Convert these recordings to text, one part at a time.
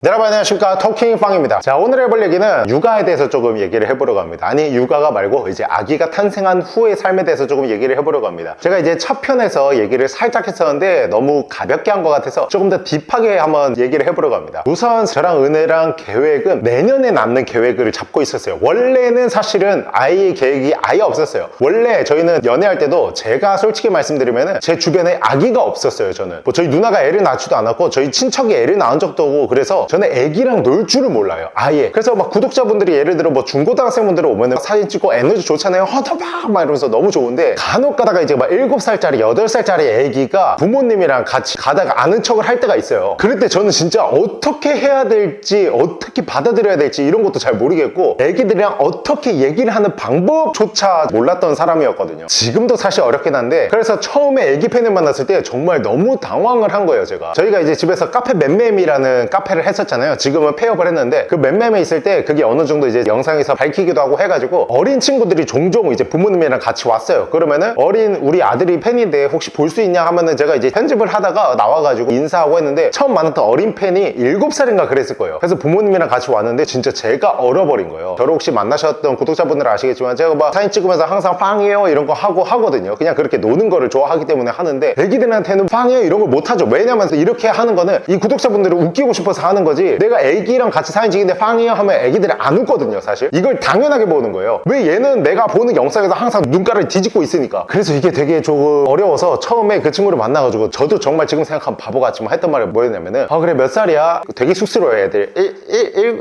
여러분 안녕하십니까, 터킹빵입니다. 자, 오늘 해볼 얘기는 육아에 대해서 조금 얘기를 해보려고 합니다. 아니, 육아가 말고 이제 아기가 탄생한 후의 삶에 대해서 조금 얘기를 해보려고 합니다. 제가 이제 첫 편에서 얘기를 살짝 했었는데 너무 가볍게 한 것 같아서 조금 더 딥하게 한번 얘기를 해보려고 합니다. 우선 저랑 은혜랑 계획은 내년에 낳는 계획을 잡고 있었어요. 원래는 사실은 아이의 계획이 아예 없었어요. 원래 저희는 연애할 때도 제가 솔직히 말씀드리면 제 주변에 아기가 없었어요. 저는 뭐 저희 누나가 애를 낳지도 않았고 저희 친척이 애를 낳은 적도 없고, 그래서 저는 애기랑 놀 줄을 몰라요, 아예. 그래서 막 구독자분들이 예를 들어 뭐 중고등학생분들 오면 사진 찍고 에너지 좋잖아요, 허터박 막 이러면서 너무 좋은데, 간혹 가다가 이제 막 7살짜리 8살짜리 애기가 부모님이랑 같이 가다가 아는 척을 할 때가 있어요. 그럴 때 저는 진짜 어떻게 해야 될지, 어떻게 받아들여야 될지 이런 것도 잘 모르겠고, 애기들이랑 어떻게 얘기를 하는 방법조차 몰랐던 사람이었거든요. 지금도 사실 어렵긴 한데, 그래서 처음에 애기 팬을 만났을 때 정말 너무 당황을 한 거예요. 저희가 이제 집에서 카페 맴맴이라는 카페를 했었잖아요. 지금은 폐업을 했는데, 그 맴맴에 있을 때 그게 어느 정도 이제 영상에서 밝히기도 하고 해가지고 어린 친구들이 종종 이제 부모님이랑 같이 왔어요. 그러면은 어린 우리 아들이 팬인데 혹시 볼 수 있냐 하면은 제가 이제 편집을 하다가 나와가지고 인사하고 했는데, 처음 만났던 어린 팬이 7살인가 그랬을 거예요. 그래서 부모님이랑 같이 왔는데 진짜 제가 얼어버린 거예요. 저를 혹시 만나셨던 구독자분들은 아시겠지만 제가 막 사진 찍으면서 항상 빵이에요 이런 거 하고 하거든요. 그냥 그렇게 노는 거를 좋아하기 때문에 하는데, 애기들한테는 빵이에요 이런 걸 못하죠. 왜냐면 이렇게 하는 거는 이 구독자분들을 웃기고 싶어서 하는 거지, 내가 애기랑 같이 사진 찍는데 빵이에요 하면 애기들이 안 웃거든요. 사실 이걸 당연하게 보는 거예요. 왜? 얘는 내가 보는 영상에서 항상 눈가를 뒤집고 있으니까. 그래서 이게 되게 조금 어려워서 처음에 그 친구를 만나가지고, 저도 정말 지금 생각하면 바보같지만 했던 말이 뭐였냐면은, 그래 몇 살이야? 되게 쑥스러워해 애들.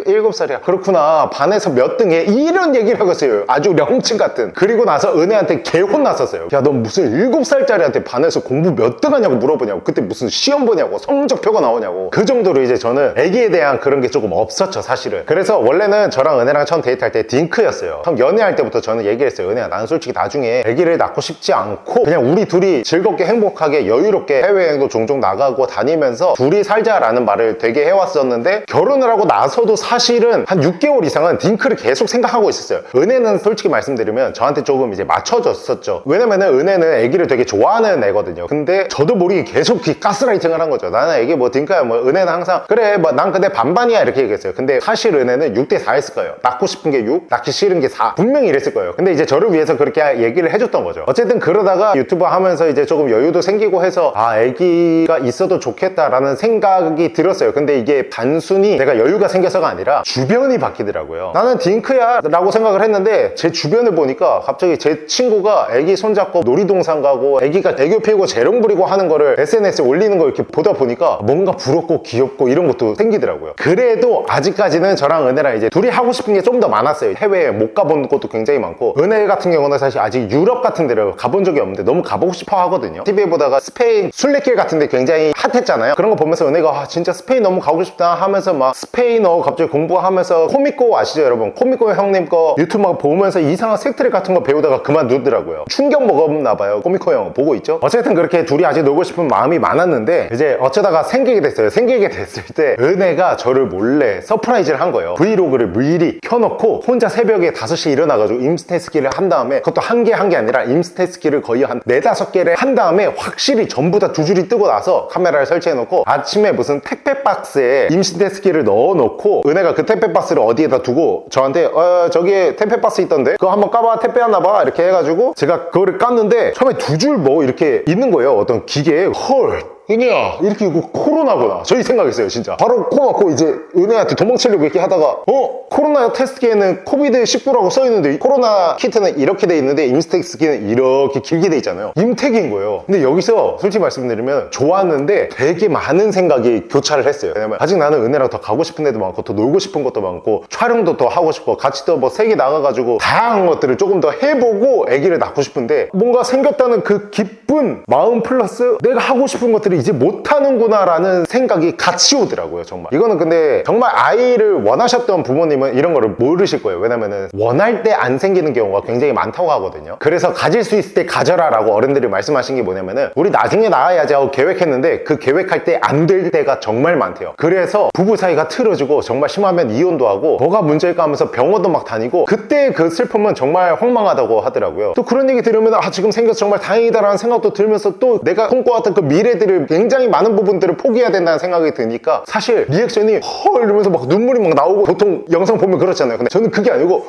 7살이야. 그렇구나. 반에서 몇 등해? 이런 얘기를 하겠어요. 아주 령친 같은. 그리고 나서 은혜한테 개 혼났었어요. 야, 너 무슨 7살짜리한테 반에서 공부 몇 등 하냐고 물어보냐고, 그때 무슨 시험 보냐고, 성적표가 나오냐고. 그 정도로 이제 저는 애기에 대한 그런 게 조금 없었죠, 사실은. 그래서 원래는 저랑 은혜랑 처음 데이트할 때 딩크였어요. 처음 연애할 때부터 저는 얘기를 했어요. 은혜야, 나는 솔직히 나중에 애기를 낳고 싶지 않고 그냥 우리 둘이 즐겁게 행복하게 여유롭게 해외여행도 종종 나가고 다니면서 둘이 살자라는 말을 되게 해왔었는데, 결혼을 하고 나서도 사실은 한 6개월 이상은 딩크를 계속 생각하고 있었어요. 은혜는 솔직히 말씀드리면 저한테 조금 이제 맞춰줬었죠. 왜냐면은 은혜는 애기를 되게 좋아하는 애거든요. 근데 저도 모르게 계속 가스라이팅을 한 거죠. 나는 애기 뭐 딩크야, 뭐 은혜는 항상 그래 뭐 난 근데 반반이야 이렇게 얘기했어요. 근데 사실 은혜는 6대4 했을 거예요. 낳고 싶은 게 6, 낳기 싫은 게 4, 분명히 이랬을 거예요. 근데 이제 저를 위해서 그렇게 얘기를 해줬던 거죠. 어쨌든 그러다가 유튜브 하면서 이제 조금 여유도 생기고 해서 애기가 있어도 좋겠다라는 생각이 들었어요. 근데 이게 단순히 내가 여유가 생겨서가 아니라 주변이 바뀌더라고요. 나는 딩크야 라고 생각을 했는데, 제 주변을 보니까 갑자기 제 친구가 애기 손잡고 놀이동산 가고 애기가 애교 피우고 재롱 부리고 하는 거를 SNS에 올리는 거 이렇게 보다 보니까 뭔가 부럽고 귀엽고 이런 것도 생기더라고요. 그래도 아직까지는 저랑 은혜랑 이제 둘이 하고 싶은 게 좀 더 많았어요. 해외에 못 가본 곳도 굉장히 많고, 은혜 같은 경우는 사실 아직 유럽 같은 데를 가본 적이 없는데 너무 가보고 싶어 하거든요. TV에 보다가 스페인 순례길 같은 데 굉장히 핫했잖아요. 그런 거 보면서 은혜가 진짜 스페인 너무 가고 싶다 하면서 막 스페인어 갑자기 공부하면서, 코미코 아시죠 여러분? 코미코 형님 거 유튜브 보면서 이상한 색트릭 같은 거 배우다가 그만두더라고요. 충격 먹었나 봐요. 코미코 형 보고 있죠? 어쨌든 그렇게 둘이 아직 놀고 싶은 마음이 많았는데, 이제 어쩌다가 생기게 됐어요. 생기게 됐을 때 은혜가 저를 몰래 서프라이즈를 한 거예요. 브이로그를 미리 켜놓고 혼자 새벽에 5시에 일어나가지고 임스테스키를 한 다음에, 그것도 한 개 아니라 임스테스키를 거의 한 4-5개를 한 다음에 확실히 전부 다 두 줄이 뜨고 나서 카메라를 설치해놓고, 아침에 무슨 택배 박스에 임스테스키를 넣어놓고, 은혜가 그 택배 박스를 어디에다 두고 저한테 저기에 택배 박스 있던데 그거 한번 까봐, 택배 왔나 봐 이렇게 해가지고 제가 그거를 깠는데, 처음에 2줄 뭐 이렇게 있는 거예요. 어떤 기계에. 헐, 은혜야 이렇게 이거 코로나구나 저희 생각했어요. 진짜 바로 코 막고 이제 은혜한테 도망치려고 이렇게 하다가, 코로나 테스트기에는 코비드19라고 써있는데 코로나 키트는 이렇게 돼 있는데 임스테스키는 이렇게 길게 돼 있잖아요. 임택인 거예요. 근데 여기서 솔직히 말씀드리면 좋았는데 되게 많은 생각이 교차를 했어요. 왜냐면 아직 나는 은혜랑 더 가고 싶은 데도 많고 더 놀고 싶은 것도 많고 촬영도 더 하고 싶고 같이 또 뭐 세계 나가가지고 다양한 것들을 조금 더 해보고 아기를 낳고 싶은데, 뭔가 생겼다는 그 기쁜 마음 플러스 내가 하고 싶은 것들이 이제 못하는구나 라는 생각이 같이 오더라고요. 정말 이거는 근데 정말 아이를 원하셨던 부모님은 여러분 이런 거를 모르실 거예요. 왜냐면은 원할 때 안 생기는 경우가 굉장히 많다고 하거든요. 그래서 가질 수 있을 때 가져라 라고 어른들이 말씀하신 게 뭐냐면은 우리 나중에 낳아야지 하고 계획했는데 그 계획할 때 안 될 때가 정말 많대요. 그래서 부부 사이가 틀어지고 정말 심하면 이혼도 하고 뭐가 문제일까 하면서 병원도 막 다니고 그때 그 슬픔은 정말 황망하다고 하더라고요. 또 그런 얘기 들으면 아 지금 생겨서 정말 다행이다라는 생각도 들면서 또 내가 꿈꿔왔던 그 미래들을 굉장히 많은 부분들을 포기해야 된다는 생각이 드니까 사실 리액션이 헐 이러면서 막 눈물이 막 나오고 보통 영상 보면 그렇잖아요. 근데 저는 그게 아니고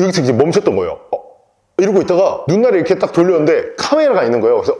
여기서 이제 멈췄던 거예요. 이러고 있다가 눈알을 이렇게 딱 돌렸는데 카메라가 있는 거예요. 그래서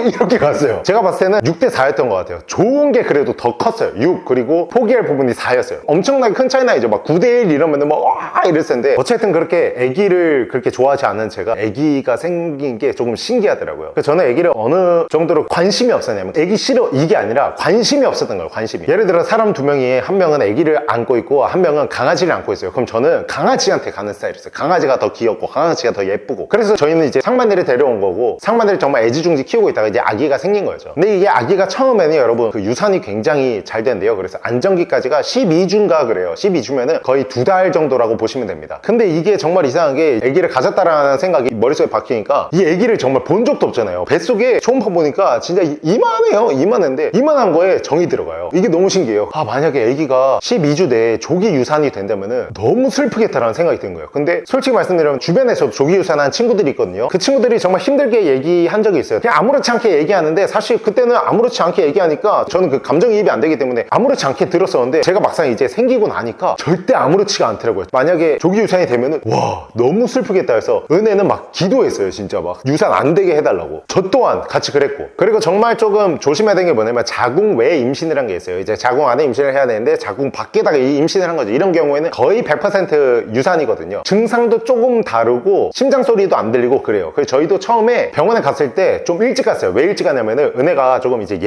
이렇게 갔어요. 제가 봤을 때는 6대 4였던 것 같아요. 좋은 게 그래도 더 컸어요. 6 그리고 포기할 부분이 4였어요. 엄청나게 큰 차이나 이제 막 9대 1 이러면은 막 이랬을 텐데 어쨌든 그렇게 아기를 그렇게 좋아하지 않는 제가 아기가 생긴 게 조금 신기하더라고요. 그래서 저는 아기를 어느 정도로 관심이 없었냐면 아기 싫어 이게 아니라 관심이 없었던 거예요. 관심이. 예를 들어 사람 두 명이 한 명은 아기를 안고 있고 한 명은 강아지를 안고 있어요. 그럼 저는 강아지한테 가는 스타일이었어요. 강아지가 더 귀엽고 강아지가 더 예쁘고. 그래서 저희는 이제 상반니를 데려온 거고 상반니를 정말 애지중지 키우고 있다가 이제 아기가 생긴 거죠. 근데 이게 아기가 처음에는 여러분 그 유산이 굉장히 잘 된대요. 그래서 안정기까지가 12주인가 그래요. 12주면은 거의 2달 정도라고 보시면 됩니다. 근데 이게 정말 이상한 게 아기를 가졌다라는 생각이 머릿속에 박히니까 이 아기를 정말 본 적도 없잖아요. 뱃속에 초음파 보니까 진짜 이만해요. 이만한데 이만한 거에 정이 들어가요. 이게 너무 신기해요. 만약에 아기가 12주 내에 조기 유산이 된다면은 너무 슬프겠다라는 생각이 든 거예요. 근데 솔직히 말씀드리면 주변에서 조기 유산한 친구들이 있거든요. 그 친구들이 정말 힘들게 얘기한 적이 있어요. 그냥 아무렇지 않게 얘기하는데 사실 그때는 아무렇지 않게 얘기하니까 저는 그 감정이입이 안 되기 때문에 아무렇지 않게 들었었는데 제가 막상 이제 생기고 나니까 절대 아무렇지가 않더라고요. 만약에 조기 유산이 되면은 와 너무 슬프겠다 해서 은혜는 막 기도했어요. 진짜 막 유산 안 되게 해달라고. 저 또한 같이 그랬고. 그리고 정말 조금 조심해야 되는 게 뭐냐면 자궁 외 임신이라는 게 있어요. 이제 자궁 안에 임신을 해야 되는데 자궁 밖에다가 이 임신을 한 거죠. 이런 경우에는 거의 100% 유산이거든요. 증상도 조금 다르고 심장 소리도 안 들리고 그래요. 그래서 저희도 처음에 병원에 갔을 때 좀 일찍 갔어요. 왜 일찍 갔냐면은 은혜가 조금 이제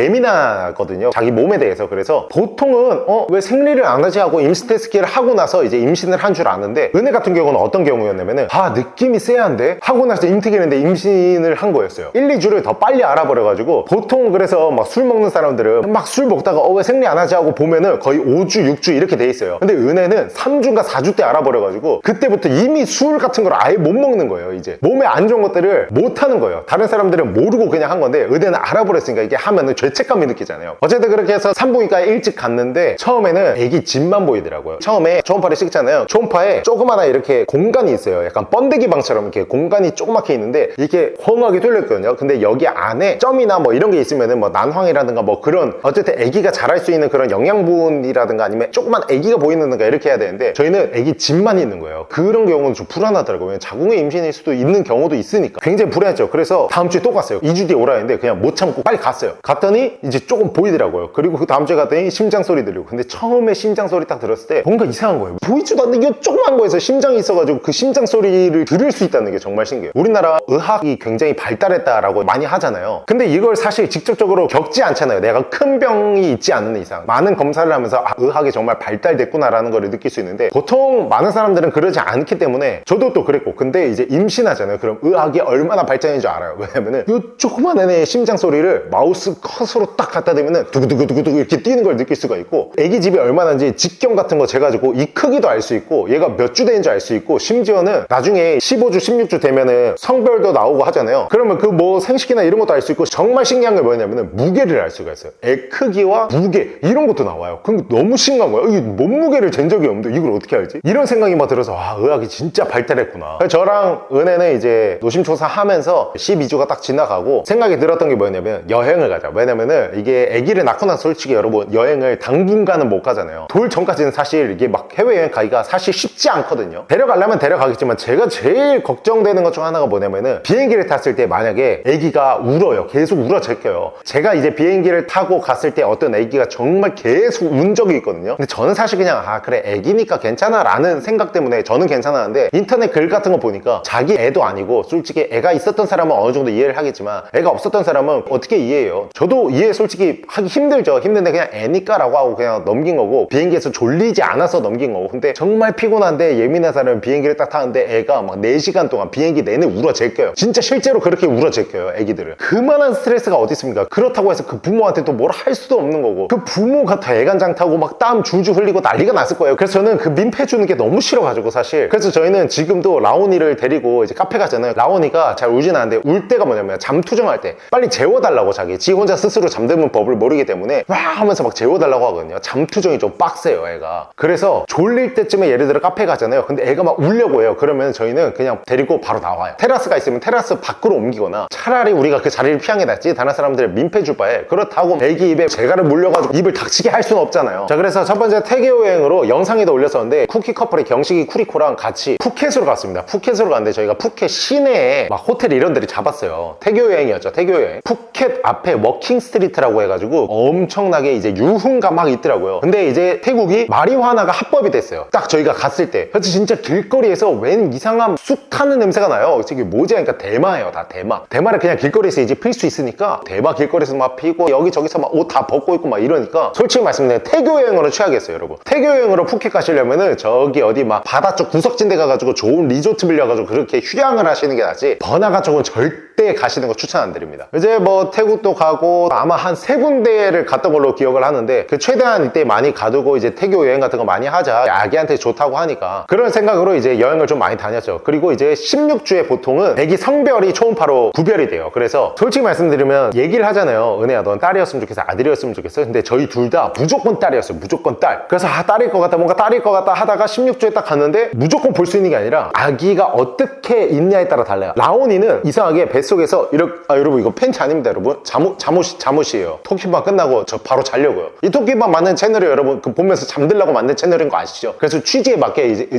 예민하거든요. 자기 몸에 대해서. 그래서 보통은 왜 생리를 안 하지 하고 임신 테스트를 하고 나서 이제 임신을 한 줄 아는데 은혜 같은 경우는 어떤 경우였냐면은 느낌이 쎄한데 하고 나서 임태기는데 임신을 한 거였어요. 1, 2주를 더 빨리 알아버려가지고 보통 그래서 막 술 먹는 사람들은 막 술 먹다가 왜 생리 안 하지 하고 보면은 거의 5주, 6주 이렇게 돼 있어요. 근데 은혜는 3주인가 4주 때 알아버려가지고 그때부터 이미 술 같은 걸 아예 못 먹는 거예요. 이제 몸에 안 좋은 것들을 못 하는 거예요. 다른 사람들은 모르고 그냥 한 건데 은혜는 알아버렸으니까 이게 하면은 죄책감이 느끼잖아요. 어쨌든 그렇게 해서 산부인과에 일찍 갔는데 처음에는 애기 집만 보이더라고요. 처음에 초음파를 찍잖아요. 초음파에 조그마한 이렇게 공간이 있어요. 약간 번데기 방처럼 이렇게 공간이 조그맣게 있는데 이게 헝하게 뚫렸거든요. 근데 여기 안에 점이나 뭐 이런 게 있으면은 뭐 난황이라든가 뭐 그런 어쨌든 애기가 자랄 수 있는 그런 영양분이라든가 아니면 조그만 애기가 보이는가 이렇게 해야 되는데 저희는 애기 집만 있는 거예요. 그런 경우는 좀 불안하더라고요. 자궁의 임신일 수도 있는 경우도 있으니까 굉장히 불안했죠. 그래서 다음 주에 또 갔어요. 2주 뒤에 오라 했는데 그냥 못 참고 빨리 갔어요. 갔더니 이제 조금 보이더라고요. 그리고 그 다음 주에 갔더니 심장 소리 들리고. 근데 처음에 심장 소리 딱 들었을 때 뭔가 이상한 거예요. 보이지도 않는 이 조그만 거에서 심장이 있어가지고 그 심장 소리를 들을 수 있다는 게 정말 신기해요. 우리나라 의학이 굉장히 발달했다라고 많이 하잖아요. 근데 이걸 사실 직접적으로 겪지 않잖아요. 내가 큰 병이 있지 않는 이상. 많은 검사를 하면서 의학이 정말 발달됐구나라는 걸 느낄 수 있는데 보통 많은 사람들은 그러지 않기 때문에 저도 또 그랬고. 근데 이제 임신하잖아요. 그럼 의학이 얼마나 발전인 줄 알아요. 왜냐면은 이 조그만 애의 심장 소리를 마우스 컷으로 딱 갖다 대면은 두구두구두구두구 이렇게 뛰는 걸 느낄 수가 있고 애기 집이 얼마나인지 직경 같은 거 재가지고 이 크기도 알 수 있고 얘가 몇 주 되는지 알 수 있고 심지어는 나중에 15주 16주 되면은 성별도 나오고 하잖아요. 그러면 그 뭐 생식기나 이런 것도 알 수 있고 정말 신기한 게 뭐냐면은 무게를 알 수가 있어요. 애 크기와 무게 이런 것도 나와요. 그럼 너무 신기한 거야. 이게 몸무게를 잰 적이 없는데 이걸 어떻게 알지? 이런 생각이 막 들어서 의학이 진짜 발달했구나. 저랑 은혜는 이제 노심초사 하면서 12주가 딱 지나가고 생각이 들었던 게 뭐냐면 여행을 가자. 왜냐면은 이게 아기를 낳고 나서 솔직히 여러분 여행을 당분간은 못 가잖아요. 돌 전까지는 사실 이게 막 해외여행 가기가 사실 쉽지 않거든요. 데려가려면 데려가겠지만 제가 제일 걱정되는 것 중 하나가 뭐냐면은 비행기를 탔을 때 만약에 아기가 울어요. 계속 울어 제껴요. 제가 이제 비행기를 타고 갔을 때 어떤 아기가 정말 계속 운 적이 있거든요. 근데 저는 사실 그냥 그래 아기니까 괜찮아 라는 생각 때문에 저는 괜찮았는데 인터넷 글 같은 거 보니까 자기 애도 아니고 솔직히 애가 있었던 사람은 어느 정도 정도 이해를 하겠지만 애가 없었던 사람은 어떻게 이해해요? 저도 이해 솔직히 하기 힘들죠. 힘든데 그냥 애니까 라고 하고 그냥 넘긴 거고, 비행기에서 졸리지 않아서 넘긴 거고. 근데 정말 피곤한데 예민한 사람은 비행기를 딱 타는데 애가 막 4시간 동안 비행기 내내 울어 제껴요. 진짜 실제로 그렇게 울어 제껴요, 애기들을. 그만한 스트레스가 어디 있습니까? 그렇다고 해서 그 부모한테 또 뭘 할 수도 없는 거고, 그 부모가 다 애간장 타고 막 땀 줄줄 흘리고 난리가 났을 거예요. 그래서 저는 그 민폐 주는 게 너무 싫어가지고 사실. 그래서 저희는 지금도 라온이를 데리고 이제 카페 가잖아요. 라온이가 잘 울진 않는데 울 때가 뭐냐면 잠투정할 때 빨리 재워달라고, 지 혼자 스스로 잠드는 법을 모르기 때문에 와 하면서 막 재워달라고 하거든요. 잠투정이 좀 빡세요, 애가. 그래서 졸릴 때쯤에 예를 들어 카페 가잖아요. 근데 애가 막 울려고 해요. 그러면 저희는 그냥 데리고 바로 나와요. 테라스가 있으면 테라스 밖으로 옮기거나, 차라리 우리가 그 자리를 피한 게 낫지 다른 사람들 민폐 줄 바에. 그렇다고 애기 입에 재갈을 물려가지고 입을 닥치게 할 수는 없잖아요. 자, 그래서 첫 번째 태교 여행으로 영상에도 올렸었는데, 쿠키 커플의 경식이 쿠리코랑 같이 푸켓으로 갔습니다. 푸켓으로 갔는데 저희가 푸켓 시내에 막 호텔 이런 데를 잡았어요. 태교 여행이었죠, 태교 여행. 푸켓 앞에 워킹 스트리트라고 해가지고 엄청나게 이제 유흥가 막 있더라고요. 근데 이제 태국이 마리화나가 합법이 됐어요, 딱 저희가 갔을 때. 그래서 진짜 길거리에서 웬 이상한 쑥 타는 냄새가 나요. 이게 뭐지? 그러니까 대마예요, 다 대마. 대마를 그냥 길거리에서 이제 필 수 있으니까 대마 길거리에서 막 피고 여기저기서 막 옷 다 벗고 있고 막 이러니까 솔직히 말씀드리면 태교 여행으로 취하겠어요, 여러분. 태교 여행으로 푸켓 가시려면은 저기 어디 막 바다 쪽 구석진 데 가가지고 좋은 리조트 빌려가지고 그렇게 휴양을 하시는 게 낫지, 번화가 쪽은 절대 가시는 거 추천 안 드립니다. 이제 뭐 태국도 가고 아마 한 3군데를 갔던 걸로 기억을 하는데, 그 최대한 이때 많이 가두고 이제 태교 여행 같은 거 많이 하자, 아기한테 좋다고 하니까 그런 생각으로 이제 여행을 좀 많이 다녔죠. 그리고 이제 16주에 보통은 애기 성별이 초음파로 구별이 돼요. 그래서 솔직히 말씀드리면 얘기를 하잖아요. 은혜야, 넌 딸이었으면 좋겠어, 아들이었으면 좋겠어. 근데 저희 둘 다 무조건 딸이었어요, 무조건 딸. 그래서 딸일 것 같다, 뭔가 딸일 것 같다 하다가 16주에 딱 갔는데 무조건 볼 수 있는 게 아니라 아기가 어떻게 있냐에 따라 달라요. 라온이는 이상하게 뱃속에서 이렇게, 여러분 이거 팬티 아닙니다, 여러분. 잠옷이에요. 토끼밥 끝나고 저 바로 자려고요. 이 토끼밥 만든 채널이 여러분 그 보면서 잠들라고 만든 채널인 거 아시죠? 그래서 취지에 맞게 이제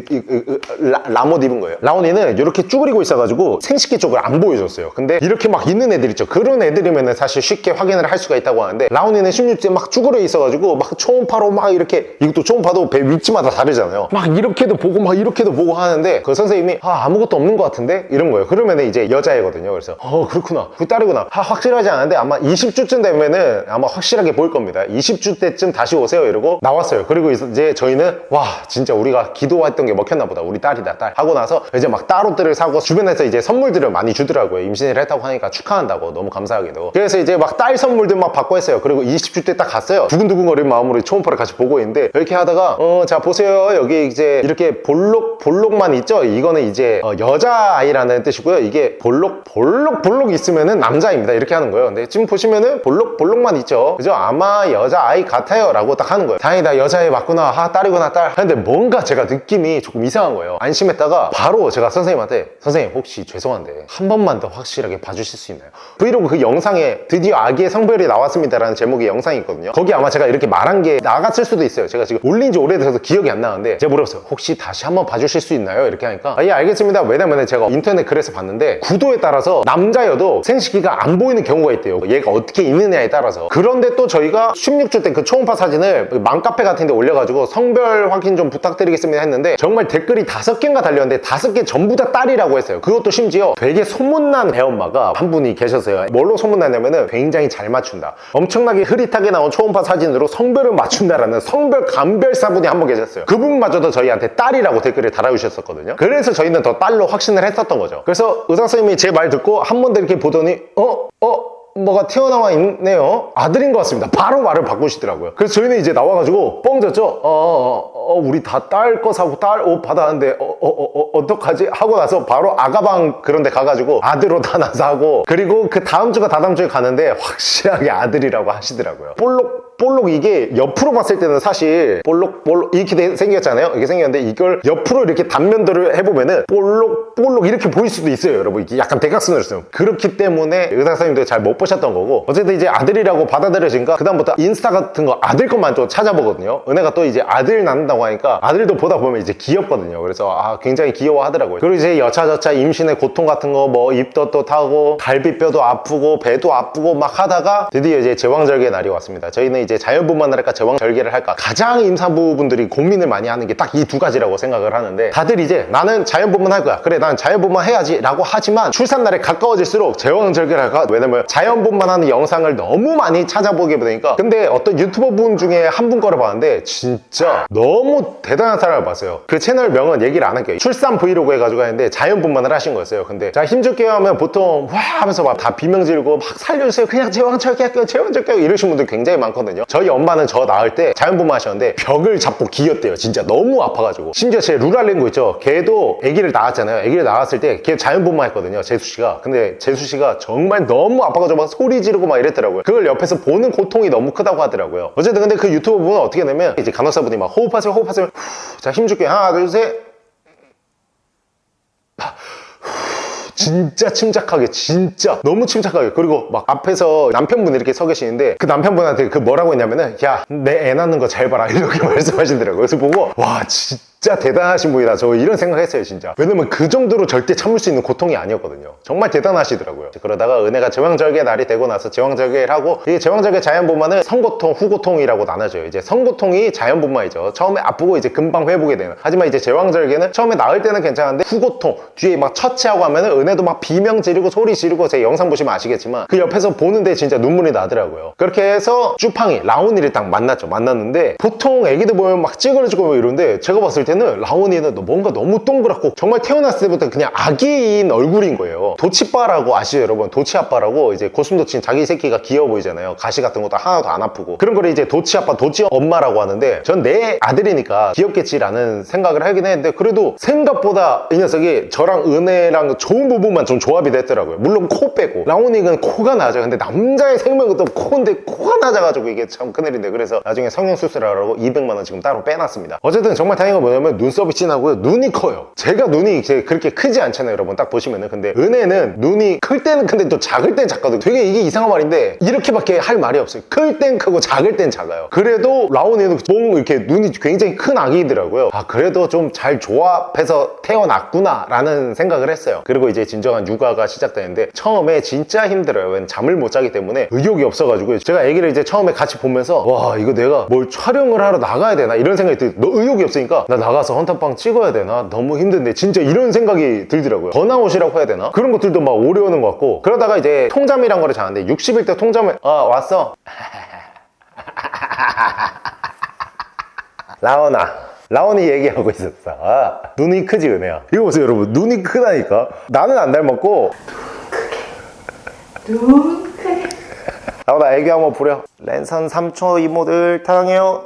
라못 입은 거예요. 라온이는 이렇게 쭈그리고 있어가지고 생식기 쪽을 안 보여줬어요. 근데 이렇게 막 있는 애들 있죠. 그런 애들이면 사실 쉽게 확인을 할 수가 있다고 하는데, 라온이는 16주에 막 쭈그려 있어가지고 막 초음파로 막 이렇게, 이것도 초음파도 배 위치마다 다르잖아요. 막 이렇게도 보고 막 이렇게도 보고 하는데, 그 선생님이 아무것도 없는 것 같은데? 이런 거예요. 그러면 이제 여자애거든요. 그래서 그렇구나, 그 딸이구나. 확실하지 않은데 아마 20주쯤 되면은 아마 확실하게 보일 겁니다. 20주 때쯤 다시 오세요 이러고 나왔어요. 그리고 이제 저희는 와 진짜 우리가 기도했던 게 먹혔나 보다, 우리 딸이다, 딸 하고 나서 이제 막 딸 옷들을 사고 주변에서 이제 선물들을 많이 주더라고요. 임신을 했다고 하니까 축하한다고, 너무 감사하게도. 그래서 이제 막 딸 선물들 막 받고 했어요. 그리고 20주 때 딱 갔어요. 두근두근거리는 마음으로 초음파를 같이 보고 있는데, 이렇게 하다가 자 보세요, 여기 이제 이렇게 볼록만 있죠? 이거는 이제 여자아이라는 뜻이고요. 이게 볼록 있으면은 남자입니다, 이렇게 하는 거예요. 근데 지금 보시면은 볼록만 있죠, 그죠? 아마 여자아이 같아요 라고 딱 하는 거예요. 다행이다, 여자애 맞구나, 딸이구나, 딸. 근데 뭔가 제가 느낌이 조금 이상한 거예요. 안심했다가 바로 제가 선생님한테, 선생님 혹시 죄송한데 한 번만 더 확실하게 봐주실 수 있나요? 브이로그 그 영상에 드디어 아기의 성별이 나왔습니다 라는 제목의 영상이 있거든요. 거기 아마 제가 이렇게 말한 게 나갔을 수도 있어요. 제가 지금 올린 지 오래돼서 기억이 안 나는데 제가 물어봤어요. 혹시 다시 한번 봐주실 수 있나요? 이렇게 하니까 예 알겠습니다. 왜냐면 제가 인터넷 글에서 봤는데 구도에 따라서 남자여도 생식기가 안 보이는 경우가 있대요. 얘가 어떻게 있느냐에 따라서. 그런데 또 저희가 16주 때 그 초음파 사진을 맘카페 같은 데 올려가지고 성별 확인 좀 부탁드리겠습니다 했는데, 정말 댓글이 5개인가 달렸는데 5개 전부 다 딸이라고 했어요. 그것도 심지어 되게 소문난 배엄마가 한 분이 계셨어요. 뭘로 소문나냐면은 굉장히 잘 맞춘다, 엄청나게 흐릿하게 나온 초음파 사진으로 성별을 맞춘다라는 성별 감별사분이 한 분 계셨어요. 그분마저도 저희한테 딸이라고 댓글을 달아주셨었거든요. 그래서 저희는 더 딸로 확신을 했었던 거죠. 그래서 의사 선생님이 제 말 듣고 한 번 더 이렇게 보더니 뭐가 튀어나와 있네요, 아들인 것 같습니다. 바로 말을 바꾸시더라고요. 그래서 저희는 이제 나와가지고 뻥졌죠. 우리 다 딸 거 사고 딸 옷 받았는데 어떡하지? 하고 나서 바로 아가방 그런 데 가가지고 아들 옷 하나 사고, 그리고 그 다음 주가 다다음 주에 가는데 확실하게 아들이라고 하시더라고요. 볼록 이게 옆으로 봤을 때는 사실 볼록 이렇게 생겼잖아요. 이렇게 생겼는데 이걸 옆으로 이렇게 단면도를 해보면은 볼록 이렇게 보일 수도 있어요, 여러분. 이게 약간 대각선으로 있어요. 그렇기 때문에 의사 선생님도 잘 못 보셨던 거고, 어쨌든 이제 아들이라고 받아들여지니까 그다음부터 인스타 같은 거 아들 것만 좀 찾아보거든요. 은혜가 또 이제 아들 낳는다고 하니까 아들도 보다 보면 이제 귀엽거든요. 그래서 굉장히 귀여워하더라고요. 그리고 이제 여차저차 임신의 고통 같은 거, 뭐 입덧도 타고 갈비뼈도 아프고 배도 아프고 막 하다가 드디어 이제 제왕절개 날이 왔습니다. 저희는 이제 자연분만을 할까 제왕절개를 할까 가장 임산부분들이 고민을 많이 하는 게 딱 이 두 가지라고 생각을 하는데, 다들 이제 나는 자연분만 할 거야, 그래 난 자연분만 해야지 라고 하지만 출산날에 가까워질수록 제왕절개를 할까? 왜냐면 자연분만 하는 영상을 너무 많이 찾아보게 되니까. 근데 어떤 유튜버 분 중에 한 분 거를 봤는데 진짜 너무 대단한 사람을 봤어요. 그 채널 명은 얘기를 안 할게요. 출산 브이로그 해가지고 하는데 자연분만을 하신 거였어요. 근데 자, 힘줄게요 하면 보통 와 하면서 막 다 비명 지르고 막 살려주세요, 그냥 제왕절개 할게요, 제왕절개 할게요 이러신 분들 굉장히 많거든요. 저희 엄마는 저 낳을 때 자연분만 하셨는데 벽을 잡고 기었대요. 진짜 너무 아파가지고. 심지어 제 루랄랭구 있죠, 걔도 아기를 낳았잖아요. 아기를 낳았을 때 걔 자연분만 했거든요, 제수씨가. 근데 제수씨가 정말 너무 아파가지고 막 소리 지르고 막 이랬더라고요. 그걸 옆에서 보는 고통이 너무 크다고 하더라고요. 어쨌든 근데 그 유튜브 분은 어떻게 되면 이제 간호사분이 막 호흡하세요, 호흡하세요, 자 힘줄게요, 하나 둘 셋, 진짜 침착하게, 진짜 너무 침착하게. 그리고 막 앞에서 남편분이 이렇게 서 계시는데 그 남편분한테 그 뭐라고 했냐면은 야, 내 애 낳는 거 잘 봐라 이렇게 말씀하시더라고요. 그래서 보고 와 진짜 대단하신 분이다, 저 이런 생각했어요 진짜. 왜냐면 그 정도로 절대 참을 수 있는 고통이 아니었거든요. 정말 대단하시더라고요. 그러다가 은혜가 제왕절개 날이 되고 나서 제왕절개를 하고, 이게 제왕절개 자연분만은 선고통, 후고통이라고 나눠져요. 이제 선고통이 자연분만이죠. 처음에 아프고 이제 금방 회복이 되는. 하지만 이제 제왕절개는 처음에 나을 때는 괜찮은데 후고통, 뒤에 막 처치하고 하면은 은혜도 막 비명 지르고 소리 지르고, 제 영상 보시면 아시겠지만 그 옆에서 보는데 진짜 눈물이 나더라고요. 그렇게 해서 쭈팡이 라온이를 딱 만났는데 보통 애기들 보면 막 찌그러지고 이러는데 제가 봤을 때는 라온이는 뭔가 너무 동그랗고 정말 태어났을 때부터 그냥 아기인 얼굴인 거예요. 도치빠라고 아시죠 여러분? 도치아빠라고 이제 고슴도치는 자기 새끼가 귀여워 보이잖아요. 가시 같은 것도 하나도 안 아프고. 그런 거를 이제 도치아빠, 도치엄마라고 하는데 전 내 아들이니까 귀엽겠지라는 생각을 하긴 했는데, 그래도 생각보다 이 녀석이 저랑 은혜랑 좋은 부분만 좀 조합이 됐더라고요. 물론 코 빼고. 라온이는 코가 낮아. 근데 남자의 생명은 또 코인데 코가 낮아가지고 이게 참 큰일인데, 그래서 나중에 성형수술하라고 200만 원 지금 따로 빼놨습니다. 어쨌든 정말 다행인 건 뭐냐면 눈썹이 진하고요, 눈이 커요. 제가 눈이 그렇게 크지 않잖아요 여러분, 딱 보시면은. 근데 은혜는 눈이 클 때는 큰데 또 작을 땐 작거든요. 되게 이게 이상한 말인데 이렇게밖에 할 말이 없어요. 클 땐 크고 작을 땐 작아요. 그래도 라온이는 이렇게 눈이 굉장히 큰 아기더라고요. 아, 그래도 좀 잘 조합해서 태어났구나 라는 생각을 했어요. 그리고 이제 진정한 육아가 시작되는데 처음에 진짜 힘들어요. 왜냐면 잠을 못 자기 때문에 의욕이 없어가지고. 제가 아기를 이제 처음에 같이 보면서 와, 이거 내가 뭘 촬영을 하러 나가야 되나 이런 생각이 너 의욕이 없으니까 나 나가서 헌터빵 찍어야 되나, 너무 힘든데, 진짜 이런 생각이 들더라고요. 번아웃이라고 해야 되나, 그런 것들도 막 오려오는 것 같고. 그러다가 이제 통잠이란 거를 자는데 60일 때 통잠을 왔어 라온이 얘기하고 있었어. 눈이 크지 은혜야? 이거 보세요 여러분, 눈이 크다니까. 나는 안 닮았고 눈 크게. 라온아, 애교 한번 부려. 랜선 3초 이모들 타랑해요.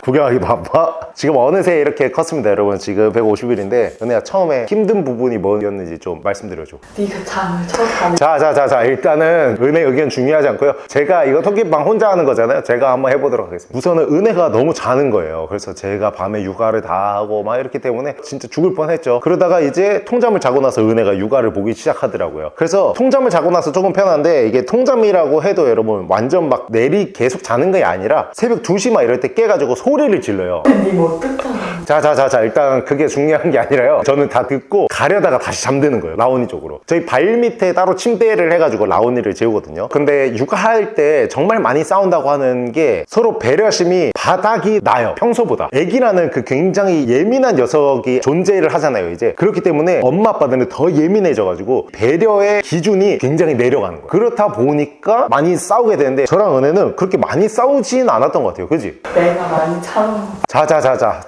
구경하기도 바빠. 지금 어느새 이렇게 컸습니다 여러분. 지금 150일인데 은혜야, 처음에 힘든 부분이 뭐였는지 좀 말씀드려줘. 네가 잠을 쳐서. 자, 일단은 은혜 의견 중요하지 않고요. 제가 이거 토끼빵 혼자 하는 거잖아요. 제가 한번 해보도록 하겠습니다. 우선은 은혜가 너무 자는 거예요. 그래서 제가 밤에 육아를 다 하고 막 이렇기 때문에 진짜 죽을 뻔했죠. 그러다가 이제 통잠을 자고 나서 은혜가 육아를 보기 시작하더라고요. 그래서 통잠을 자고 나서 조금 편한데, 이게 통잠이라고 해도 여러분 완전 막 내리 계속 자는 게 아니라 새벽 2시 막 이럴 때 깨가지고 소리를 질러요. 네 뭐 뜻하냐. 자, 일단 그게 중요한 게 아니라요. 저는 다 듣고 가려다가 다시 잠드는 거예요, 라온이 쪽으로. 저희 발 밑에 따로 침대를 해가지고 라온이를 재우거든요. 근데 육아할 때 정말 많이 싸운다고 하는 게 서로 배려심이 바닥이 나요, 평소보다. 애기라는 그 굉장히 예민한 녀석이 존재를 하잖아요 이제. 그렇기 때문에 엄마 아빠들은 더 예민해져가지고 배려의 기준이 굉장히 내려가는 거예요. 그렇다 보니까 많이 싸우게 되는데, 저랑 은혜는 그렇게 많이 싸우진 않았던 것 같아요. 그지? 내가 많이 참은. 자,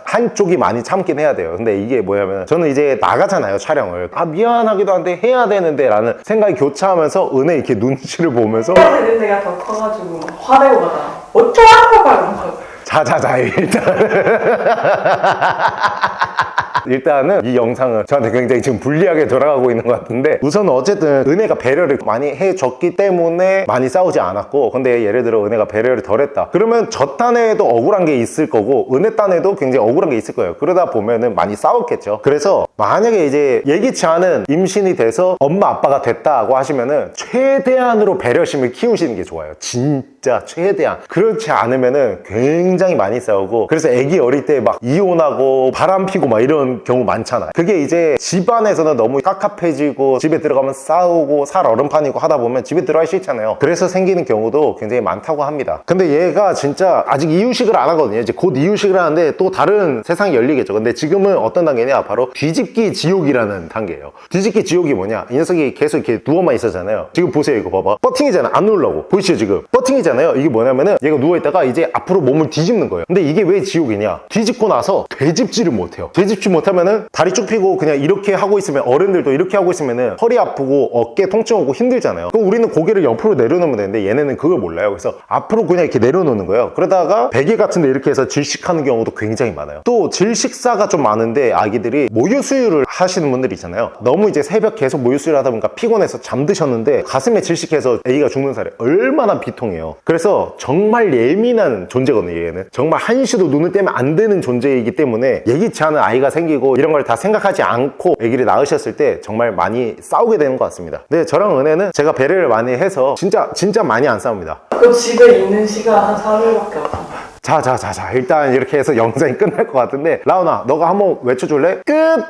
한쪽이 많이 참긴 해야 돼요. 근데 이게 뭐냐면, 저는 이제 나가잖아요 촬영을. 미안하기도 한데 해야 되는데 라는 생각이 교차하면서 은혜 이렇게 눈치를 보면서 해야 되는 데가 더 커가지고 막 화내고 가다. 어쩌라고 막. 자, 일단은 이 영상은 저한테 굉장히 지금 불리하게 돌아가고 있는 것 같은데, 우선은 어쨌든 은혜가 배려를 많이 해줬기 때문에 많이 싸우지 않았고, 근데 예를 들어 은혜가 배려를 덜 했다 그러면 저 딴에도 억울한 게 있을 거고 은혜 딴에도 굉장히 억울한 게 있을 거예요. 그러다 보면은 많이 싸웠겠죠. 그래서 만약에 이제 예기치 않은 임신이 돼서 엄마 아빠가 됐다고 하시면은 최대한으로 배려심을 키우시는 게 좋아요. 진짜 최대한. 그렇지 않으면은 굉장히 많이 싸우고, 그래서 애기 어릴 때 막 이혼하고 바람 피고 막 이런 이런 경우 많잖아. 그게 이제 집안에서는 너무 깝깝해지고 집에 들어가면 싸우고 살 얼음판이고 하다 보면 집에 들어가기 싫잖아요. 그래서 생기는 경우도 굉장히 많다고 합니다. 근데 얘가 진짜 아직 이유식을 안 하거든요. 이제 곧 이유식을 하는데 또 다른 세상이 열리겠죠. 근데 지금은 어떤 단계냐, 바로 뒤집기 지옥이라는 단계예요. 뒤집기 지옥이 뭐냐, 이 녀석이 계속 이렇게 누워만 있었잖아요. 지금 보세요. 이거 봐봐, 버팅이잖아. 안 누우려고. 보이시죠? 지금 버팅이잖아요. 이게 뭐냐면은 얘가 누워있다가 이제 앞으로 몸을 뒤집는 거예요. 근데 이게 왜 지옥이냐, 뒤집고 나서 되짚지를 못해요. 되짚지 못하면은 다리 쭉 펴고 그냥 이렇게 하고 있으면, 어른들도 이렇게 하고 있으면은 허리 아프고 어깨 통증 오고 힘들잖아요. 그럼 우리는 고개를 옆으로 내려놓으면 되는데 얘네는 그걸 몰라요. 그래서 앞으로 그냥 이렇게 내려놓는 거예요. 그러다가 베개 같은데 이렇게 해서 질식하는 경우도 굉장히 많아요. 또 질식사가 좀 많은데, 아기들이 모유 수유를 하시는 분들이 있잖아요. 너무 이제 새벽 계속 모유 수유를 하다 보니까 피곤해서 잠드셨는데 가슴에 질식해서 아기가 죽는 사례 얼마나 비통해요. 그래서 정말 예민한 존재거든요. 얘는 정말 한시도 눈을 떼면 안 되는 존재이기 때문에 예기치 않은 아이가 생기고 이런 걸 다 생각하지 않고 아기를 낳으셨을 때 정말 많이 싸우게 되는 것 같습니다. 근데 저랑 은혜는 제가 배려를 많이 해서 진짜 많이 안 싸웁니다. 그 집에 있는 시간 한 3일밖에 없어. 자, 일단 이렇게 해서 영상이 끝날 것 같은데, 라온아, 너가 한번 외쳐줄래? 끝!